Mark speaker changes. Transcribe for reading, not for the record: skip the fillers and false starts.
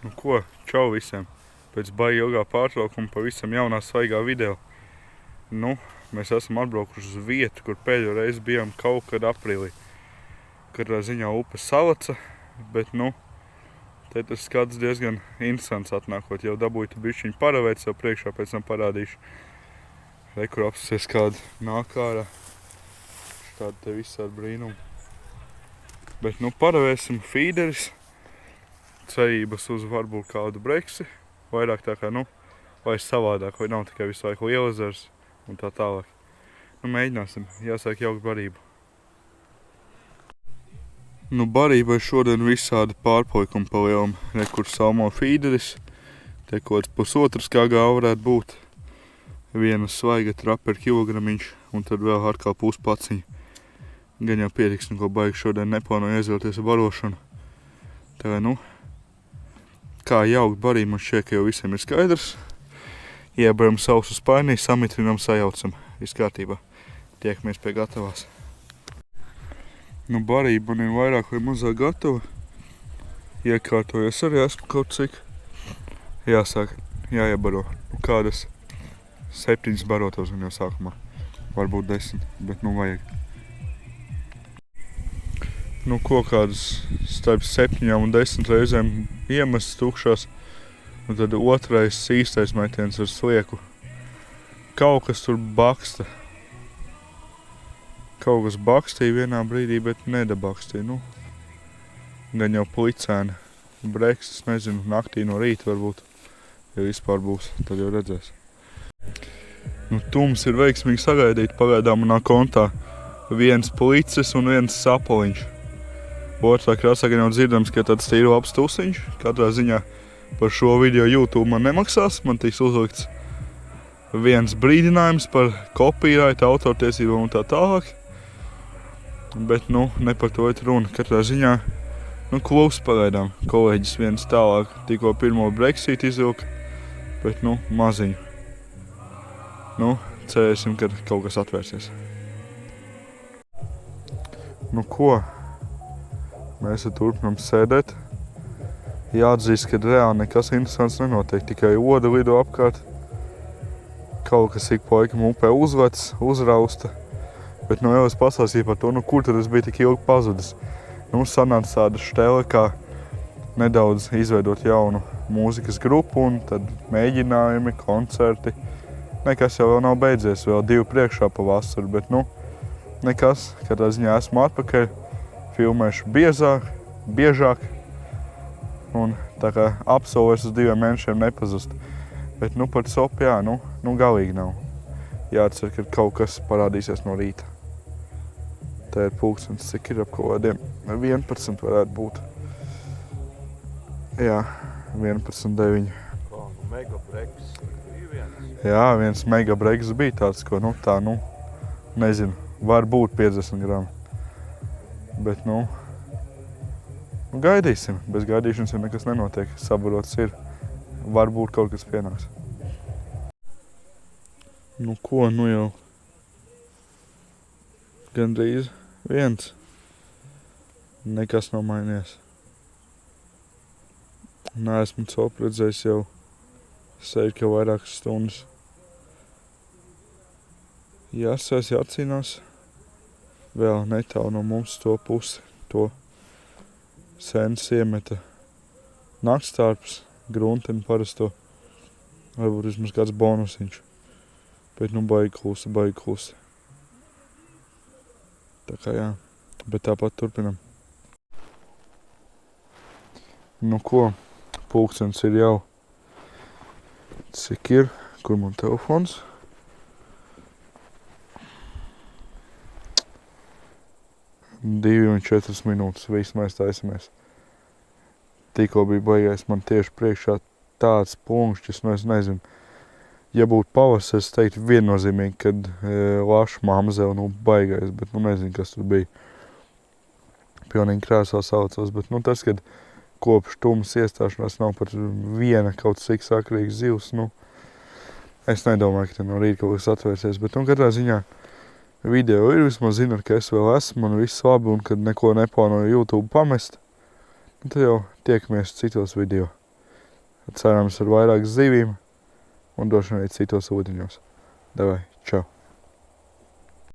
Speaker 1: Nu ko, čau visiem. Pēc baigi ilgā pārtraukuma pavisam jaunā svaigā video. Nu, mēs esam atbraukuši uz vietu, kur pēdējo reizi bijām kaut kad aprīlī. Katrā ziņā upe salaca, bet te tas skats diezgan interesants atnākot. Jau dabūju bišķiņu paravēt sev priekšā, pēc tam parādīšu. Re, kur apsies kāda nāk ārā. Tāda te visādi brīnumi. Bet paravēsim feederis. Cerības uz varbūt kādu breksi, vairāk tā kā, vai savādāk, vai nav tikai visu laiku lielezers un tā tālāk. Mēģināsim, jāsāk jaukt barību. Barībai šodien visādi pārpalikumi pa lielam. Re, kur salmo feederis, te kaut 1,5 kg varētu būt. Viena svaiga traper kilogramiņš un tad vēl atkal puspaciņa. Gan jau pietiks, neko baigi šodien neplānoju aizvēlties ar barošanu. Tā vai kā jaukt barību, man šķiet, ka jau visiem ir skaidrs. Iebaram sausu spainī, samitrinam, sajaucam. Viss kārtībā. Tiekamies pie gatavās. Barība man ir vairāk vai mazāk gatava. Iekārtojies arī esmu kaut cik. Jāsāk, jāiebaro. Kādas 7 barotos gan jau sākumā. Varbūt 10, bet vajag. Ko kādas starp 7 un 10 reizēm iemestas tukšās, un tad otrais īstais metiens ar slieku. Kaut kas tur baksta. Kaut kas bakstīja vienā brīdī, bet nedabakstīja. Gan jau plicēni. Breks, es nezinu, naktī no rīta varbūt. Ja vispār būs, tad jau redzēs. Tums ir veiksmīgi sagaidīt pagaidām manā kontā. Viens plicis un viens sapaliņš. Otrā krāsā gan jau dzirdams, ka tāds tīri labs tusiņš. Katrā ziņā par šo video YouTube man nemaksās. Man tiks uzlikts viens brīdinājums par copyright, autortiesībām un tā tālāk. Bet, ne par to ir runa. Katrā ziņā, klus pagaidām. Kolēģis viens tālāk tikko pirmo Brexit izvilka, bet, maziņu. Cerēsim, ka kaut kas atvērsies. Ko? Mēs turpinām sēdēt. Jāatzīst, ka reāli nekas interesants nenotiek. Tikai oda lido apkārt. Kaut kas ik pa laikam upē uzvecs, uzrausta. Bet jau es pastāstīju par to, kur tad es biju tik ilgi pazudis. Sanāca tāda štele, kā nedaudz izveidot jaunu mūzikas grupu un tad mēģinājumi, koncerti. Nekas jau vēl nav beidzies, vēl 2 priekšā pa vasaru, bet nekas. Katrā ziņā esmu atpakaļ. Filmēšu biežāk un tā kā apsolēs uz 2 mēnešiem nepazust. Bet par sopu, jā, galīgi nav. Jācer, ka kaut kas parādīsies no rīta. Te ir pulkstens, cik ir ap kaut kādiem 11 varētu būt. Jā, 11,9.
Speaker 2: Megabreks bija viens?
Speaker 1: Jā, viens megabreks bija tāds, ko nezinu, var būt 50 grami. Bet, gaidīsim. Bez gaidīšanas jau nekas nenotiek. Sabarots ir. Varbūt kaut kas pienāks. Ko, jau gandrīz viens. Nekas nav mainījies. Neesmu copu redzējis jau sēž jau vairākas stundas. Jāsēs, jācīnās. Vēl netālu no mums to pusi, to sēnes iemeta naktstārps, grunteni parasto, varbūt vismaz kāds bonusiņš, bet baigi klusi. Tā kā jā, bet tāpat turpinam. Ko, pulkstens ir jau, cik ir, kur man telefons? 2,4 minūtes, viss mēs taisamies. Tikko bija baigais man tieši priekšā tāds punkšķis, es nezinu. Ja būtu pavasaris, es teiktu viennozīmīgi, kad lašu mamzeli, baigais, bet nezinu, kas tur bija. Pilnīgi krēsā saucos, bet tas, kad kopš tumas iestāšanās nav pat viena kaut cik sakrīgs zivs, es nedomāju, ka te no rīta kaut kas atvērsies, bet katrā ziņā video ir, vismaz zinu, ka es vēl esmu un viss labi, un kad neko neplānoju YouTube pamest, tad jau tiekamies citos video. Cerams ar vairāk zivīm un došu arī citos ūdeņos. Davai, čau!